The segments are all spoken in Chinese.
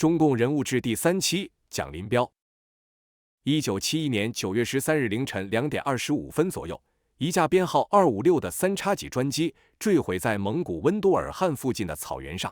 中共人物志第3期講林彪。1971年9月13日凌晨2點25分左右，一架編號256的3叉戟專機墜毀在蒙古溫都爾汗附近的草原上，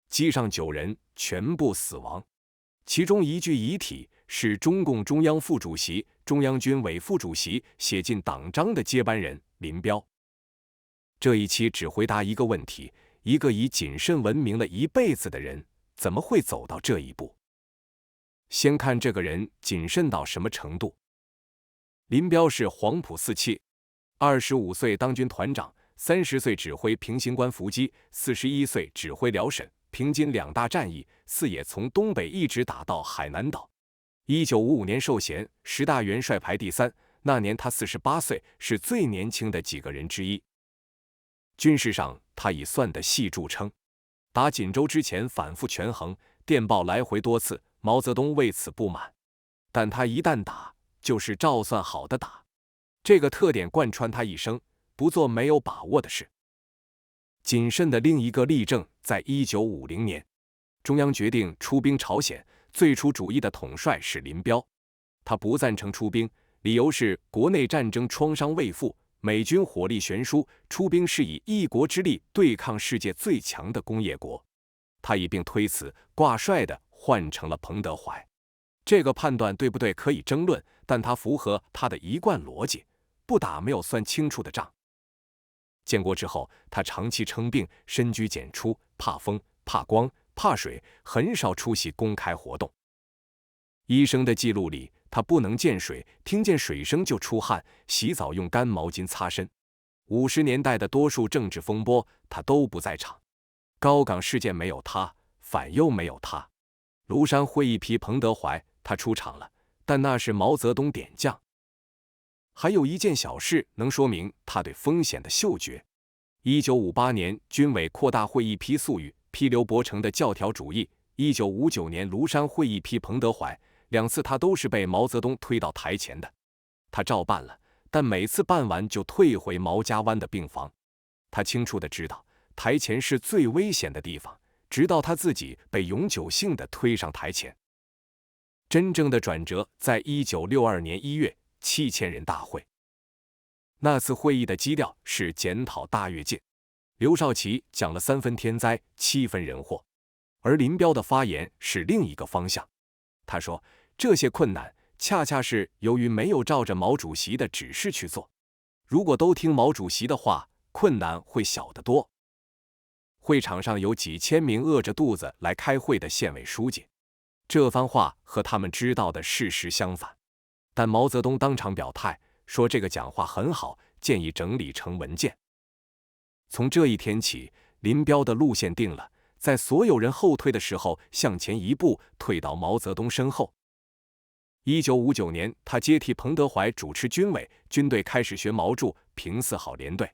機上9人全部死亡，其中一具遺體是中共中央副主席、中央軍委副主席写進黨章的接班人林彪。這一期只回答一個問題：一個以謹慎聞名了一輩子的人，怎麼會走到這一步？先看這個人謹慎到什麼程度。林彪是黄埔四期，25歲當軍團長，30歲指揮平型關伏擊，41歲指揮遼瀋、平津2大戰役，四野從東北一直打到海南島。1955年授銜10大元帥排第3，那年他48歲，是最年輕的幾個人之一。軍事上，他以算得細著稱。打錦州之前反覆權衡，電報來回多次，毛澤東為此不滿。但他一旦打，就是照算好的打。這個特點貫穿他一生，不做沒有把握的事。謹慎的另一個例證，在1950年，中央決定出兵朝鮮，最初主義的統帥是林彪。他不贊成出兵，理由是國內戰爭創傷未復，美軍火力懸殊，出兵是以一國之力對抗世界最強的工業國。他一併推辭，掛帥的換成了彭德懷。這個判斷對不對可以爭論，但他符合他的一貫邏輯，不打沒有算清楚的仗。建國之後，他長期稱病，深居簡出，怕風、怕光、怕水，很少出席公開活動。醫生的記錄裡，他不能見水，聽見水聲就出汗，洗澡用乾毛巾擦身。50年代的多數政治風波，他都不在場。高崗事件沒有他，反右沒有他。廬山會議批彭德懷，他出場了，但那是毛澤東點將。還有一件小事能說明他對風險的嗅覺。1958年軍委擴大會議批粟裕，批劉伯承的教條主義。1959年廬山會議批彭德懷，2次他都是被毛澤東推到台前的。他照辦了，但每次辦完就退回毛家灣的病房。他清楚地知道，台前是最危險的地方，直到他自己被永久性地推上台前。真正的轉折在1962年1月7000人大會。那次會議的基調是檢討大躍進，劉少奇講了3分天災7分人禍，而林彪的發言是另一個方向。他說，這些困難恰恰是由於沒有照着毛主席的指示去做，如果都聽毛主席的話，困難會小得多。會場上有幾千名餓着肚子來開會的縣委書記，這番話和他們知道的事實相反。但毛澤東當場表態，說這個講話很好，建議整理成文件。從這一天起，林彪的路線定了，在所有人後退的時候向前一步，退到毛澤東身後。1959年，他接替彭德懷主持軍委，軍隊開始學毛著，平4號聯隊。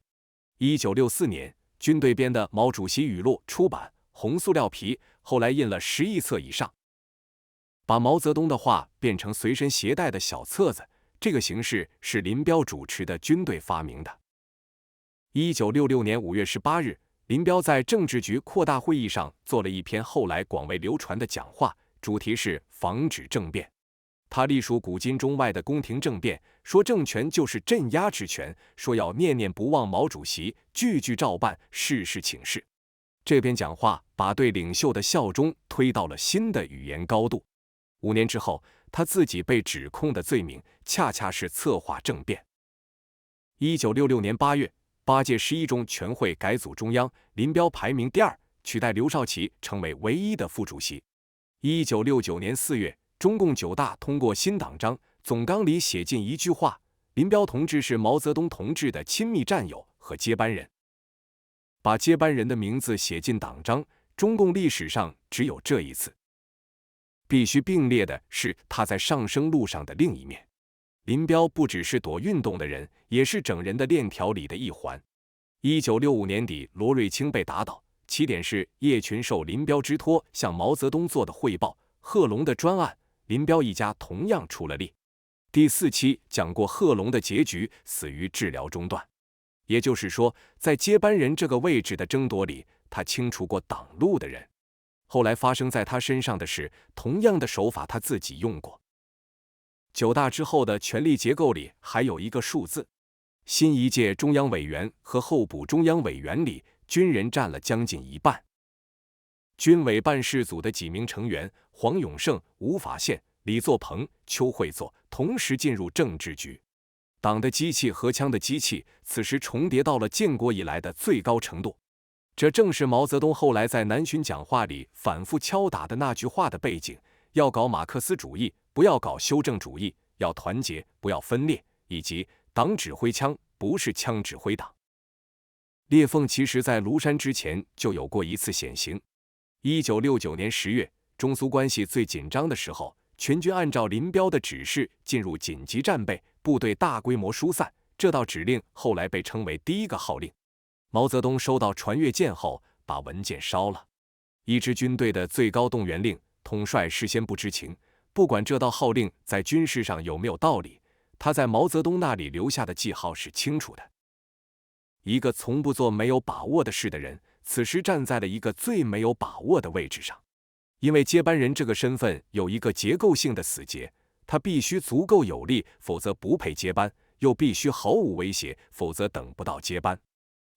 1964年，軍隊編的毛主席語錄出版，紅塑料皮，後來印了10億冊以上。把毛澤東的話變成隨身攜帶的小冊子，這個形式是林彪主持的軍隊發明的。1966年5月18日，林彪在政治局擴大會議上做了一篇後來廣為流傳的講話，主題是防止政變。他隸屬古今中外的宮廷政變，說政權就是鎮壓之權，說要念念不忘毛主席，句句照辦，事事請示。這篇講話把對領袖的效忠推到了新的語言高度。5年之後，他自己被指控的罪名恰恰是策劃政變。1966年8月，8屆11中全會改組中央，林彪排名第2，取代劉少奇成為唯一的副主席。1969年4月，中共9大通過新黨章，總綱裡寫進一句話：林彪同志是毛澤東同志的親密戰友和接班人。把接班人的名字寫進黨章，中共歷史上只有這一次。必須並列的是他在上升路上的另一面。林彪不只是躲運動的人，也是整人的鏈條裡的一環。1965年底，羅瑞卿被打倒，起點是葉群受林彪之托向毛澤東做的匯報。賀龍的專案，林彪一家同樣出了力。第4期講過賀龍的結局，死於治療中斷。也就是說，在接班人這個位置的爭奪裡，他清除過擋路的人。後來發生在他身上的是同樣的手法，他自己用過。9大之後的權力結構裡還有一個數字，新一屆中央委員和候補中央委員裡，軍人佔了將近一半。軍委辦事組的幾名成員黃永勝、吳法憲、李作鵬、邱會作同時進入政治局。黨的機器和槍的機器此時重疊到了建國以來的最高程度，這正是毛澤東後來在南巡講話裡反覆敲打的那句話的背景：要搞馬克思主義，不要搞修正主義；要團結，不要分裂；以及黨指揮槍，不是槍指揮黨。裂縫其實在廬山之前就有過一次顯形。1969年10月，中蘇關係最緊張的時候，全軍按照林彪的指示進入緊急戰備，部隊大規模疏散。這道指令後來被稱為第一個號令。毛澤東收到傳閱件後，把文件燒了。一支軍隊的最高動員令，統帥事先不知情，不管這道号令在軍事上有沒有道理，他在毛澤東那裡留下的記號是清楚的。一個從不做沒有把握的事的人，此時站在了一個最沒有把握的位置上。因為接班人這個身份有一個結構性的死結，他必須足夠有力，否則不配接班，又必須毫無威脅，否則等不到接班。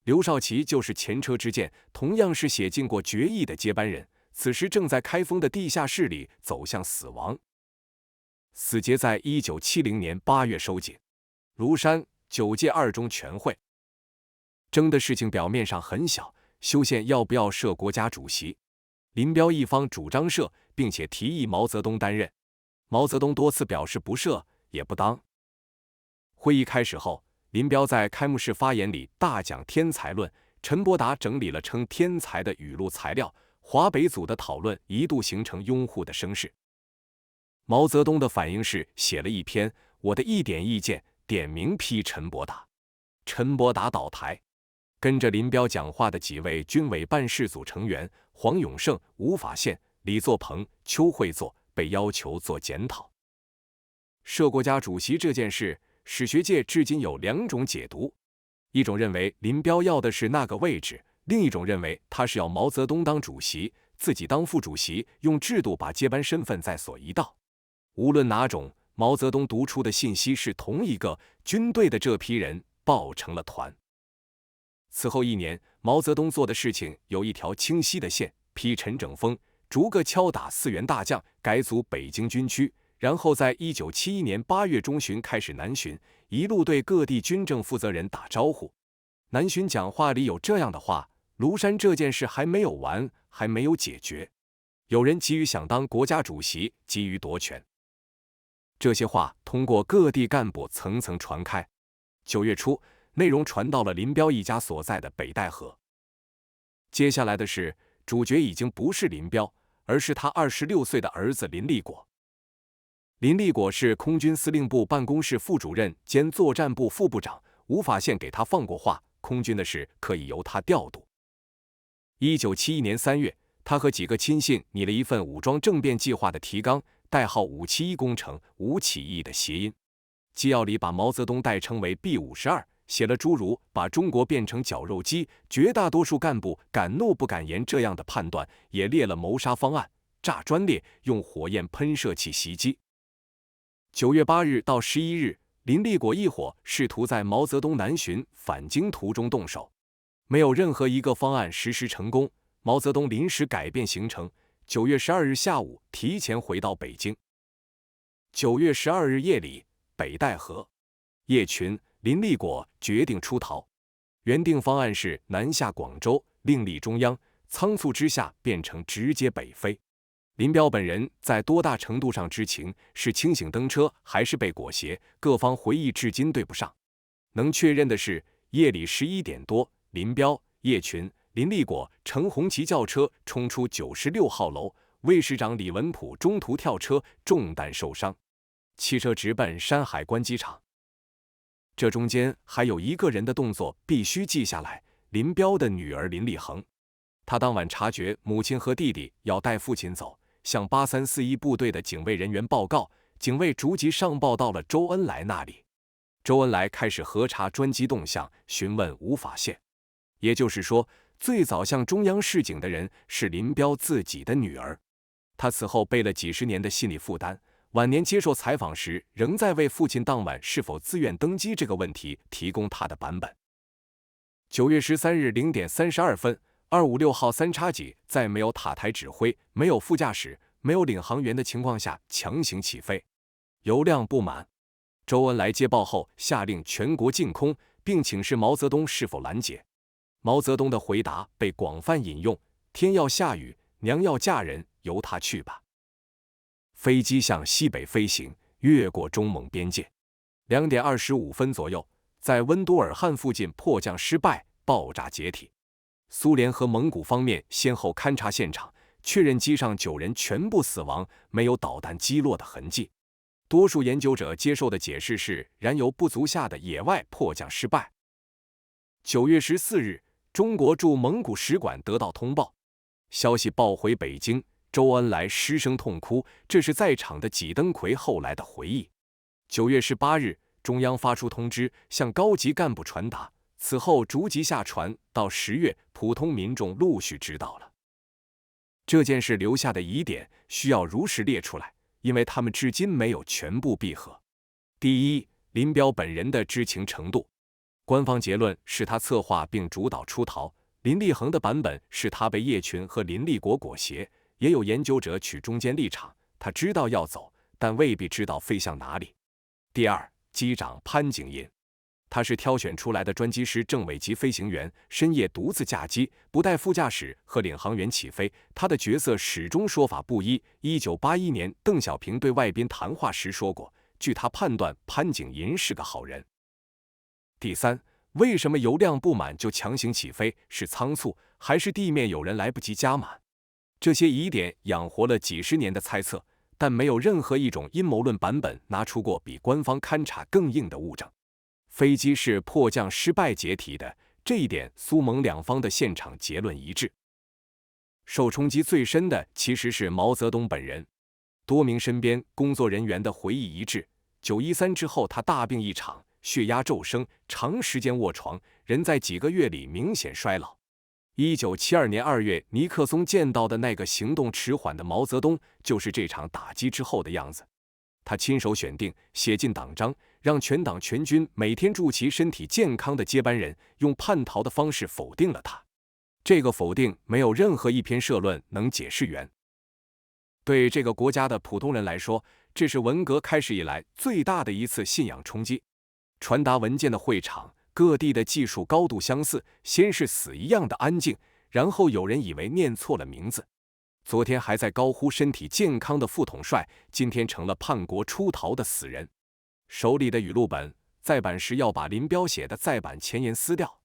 劉少奇就是前車之鑑，同樣是寫進過決議的接班人，此時正在開封的地下室裡走向死亡。死結在1970年8月收緊。廬山9屆2中全會爭的事情表面上很小，修憲要不要設國家主席，林彪一方主張設，並且提議毛澤東擔任。毛澤東多次表示不設也不當。會議開始後，林彪在開幕式發言裡大講天才論，陳伯達整理了稱天才的語錄材料，華北組的討論一度形成擁護的聲勢。毛澤東的反應是寫了一篇我的一點意見，點名批陳伯達。陳伯達倒台。跟着林彪講話的幾位軍委辦事組成員黃永勝、吳法憲、李作鵬、邱會作被要求做檢討。設國家主席这件事，史學界至今有2種解讀：一種認為林彪要的是那個位置，另一種認為他是要毛澤東當主席，自己當副主席，用制度把接班身份在所一道。無論哪種，毛澤東讀出的信息是同一個：軍隊的這批人抱成了團。此後1年，毛澤東做的事情有一條清晰的線：批陳整風，逐個敲打4員大將，改組北京軍區，然後在1971年8月中旬開始南巡，一路對各地軍政負責人打招呼。南巡講話裡有這樣的話：廬山這件事還沒有完，還沒有解決，有人急於想當國家主席，急於奪權。這些話通過各地幹部層層傳開。9月初，內容傳到了林彪一家所在的北戴河。接下來的事，主角已經不是林彪，而是他26歲的兒子林立果。林立果是空軍司令部辦公室副主任兼作戰部副部長，吳法憲給他放過話，空軍的事可以由他調度。1971年3月，他和幾個親信擬了一份武裝政變計劃的提綱，代號571工程，吳起義的諧音。紀要裡把毛澤東代稱為 B52，寫了諸如把中國變成絞肉機，絕大多數幹部敢怒不敢言這樣的判斷，也列了謀殺方案：炸專列，用火焰噴射器襲擊。9月8日到11日，林立果一夥試圖在毛澤東南巡返京途中動手，沒有任何一個方案實施成功。毛澤東臨時改變行程，9月12日下午提前回到北京。9月12日夜裡，北戴河，葉群、林立果決定出逃。原定方案是南下廣州，另立中央，倉促之下變成直接北飛。林彪本人在多大程度上知情，是清醒登車還是被裹挾，各方回憶至今對不上。能確認的是，夜裡11點多，林彪、葉群、林立果乘紅旗轎車衝出96號樓，衛士長李文溥中途跳車，中彈受傷，汽車直奔山海關機場。這中間還有一個人的動作必須記下來：林彪的女兒林立衡。他當晚察覺母親和弟弟要帶父親走，向8341部隊的警衛人員報告，警衛逐級上報到了周恩來那裡。周恩來開始核查專機動向，詢問吳法憲。也就是說，最早向中央示警的人是林彪自己的女兒。他此后背了几十年的心理負担，晚年接受採訪時，仍在为父親當晚是否自願登基這個問題提供他的版本。9月13日0點32分，256號三叉戟在沒有塔台指揮、沒有副駕駛、沒有領航員的情況下強行起飛，油量不滿。周恩來接報後下令全國淨空，並請示毛澤東是否攔截。毛澤東的回答被廣泛引用：天要下雨，娘要嫁人，由他去吧。飛機向西北飛行，越過中蒙邊界。2點25分左右，在溫都爾汗附近迫降失敗，爆炸解體。蘇聯和蒙古方面先後勘察現場，確認機上9人全部死亡，沒有導彈擊落的痕跡。多數研究者接受的解釋是燃油不足下的野外迫降失敗。9月14日，中國駐蒙古使館得到通報，消息報回北京，周恩來失聲痛哭，這是在場的紀登奎後來的回憶。9月18日，中央發出通知，向高級幹部傳達，此後逐級下傳，到10月，普通民眾陸續知道了。這件事留下的疑點需要如實列出來，因為他們至今沒有全部閉合。第一，林彪本人的知情程度。官方結論是他策劃並主導出逃，林立衡的版本是他被葉群和林立果裹挾，也有研究者取中間立場，他知道要走，但未必知道飛向哪裡。第二，機長潘景寅，他是挑選出來的專機師政委級飛行員，深夜獨自駕機，不帶副駕駛和領航員起飛，他的角色始終說法不一。1981年，鄧小平對外賓談話時說過，據他判斷，潘景寅是個好人。第三，為什麼油量不滿就強行起飛？是倉促，還是地面有人來不及加滿？這些疑點養活了幾十年的猜測，但沒有任何一種陰謀論版本拿出過比官方勘察更硬的物證。飛機是迫降失敗解體的，這一點蘇蒙兩方的現場結論一致。受衝擊最深的其實是毛澤東本人，多名身邊工作人員的回憶一致：913之後他大病一場，血壓驟升，長時間臥床，人在幾個月裡明顯衰老。1972年2月，尼克松見到的那個行動遲緩的毛澤東，就是這場打擊之後的樣子。他親手選定、寫進黨章，讓全黨全軍每天祝其身體健康的接班人，用叛逃的方式否定了他。這個否定沒有任何一篇社論能解釋圓。對這個國家的普通人來說，這是文革開始以來最大的一次信仰衝擊。傳達文件的會場，各地的技術高度相似，先是死一樣的安靜，然後有人以為念錯了名字。昨天還在高呼身體健康的副統帥，今天成了叛國出逃的死人。手裡的語錄本再版時要把林彪寫的再版前言撕掉。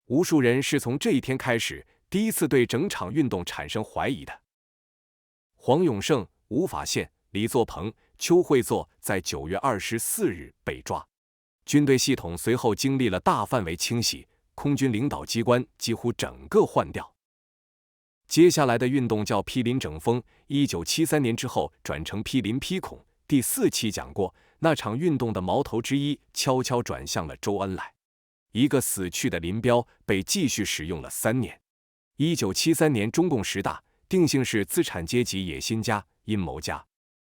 無數人是從這一天開始第一次對整場運動產生懷疑的。黃永勝、吳法憲、李作鵬、邱會作在9月24日被抓。軍隊系統隨後經歷了大範圍清洗，空軍領導機關幾乎整個換掉。接下來的運動叫批林整風，1973年之後轉成批林批孔。第4期講過，那場運動的矛頭之一悄悄轉向了周恩來。一個死去的林彪被繼續使用了3年。1973年中共10大定性是資產階級野心家、陰謀家。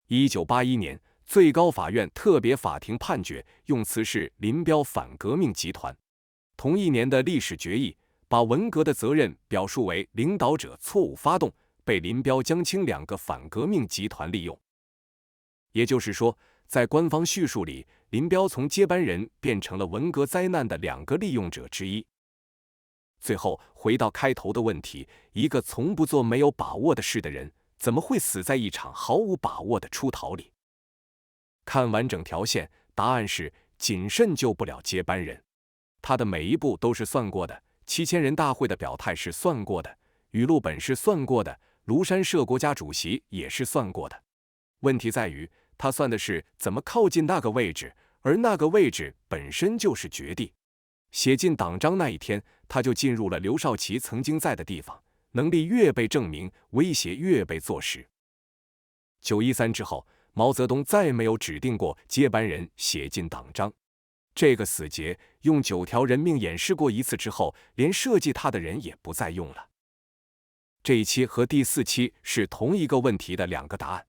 1981年最高法院特別法庭判決用詞是林彪反革命集團。同一年的歷史決議把文革的責任表述為領導者錯誤發動，被林彪、江青2個反革命集團利用。也就是說，在官方敘述裡，林彪從接班人變成了文革災難的2個利用者之一。最後回到開頭的問題，一個從不做沒有把握的事的人，怎麼會死在一場毫無把握的出逃裡？看完整條線，答案是謹慎救不了接班人。他的每一步都是算過的，7000人大會的表態是算過的，語錄本是算過的，廬山社國家主席也是算過的。問題在於，他算的是怎麼靠近那個位置，而那個位置本身就是絕地。寫進黨章那一天，他就進入了劉少奇曾經在的地方，能力越被證明，威脅越被坐實。913之後，毛澤東再沒有指定過接班人寫進黨章。這個死結用9條人命演示過一次之後，連設計它的人也不再用了。這一期和第4期是同一個問題的2個答案。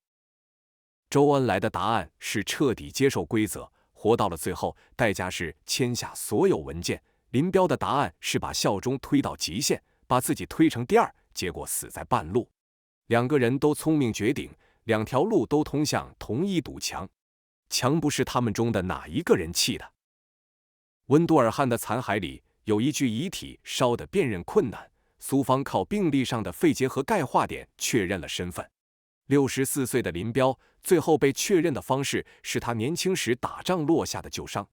周恩來的答案是徹底接受規則，活到了最後，代價是簽下所有文件。林彪的答案是把效忠推到極限，把自己推成第2，結果死在半路。2個人都聰明絕頂，2條路都通向同一堵牆，牆不是他們中的哪一個人砌的。溫都爾汗的殘骸裡有一具遺體燒得辨認困難，蘇方靠病歷上的肺結核鈣化點確認了身份。64歲的林彪最後被確認的方式是他年輕時打仗落下的舊傷。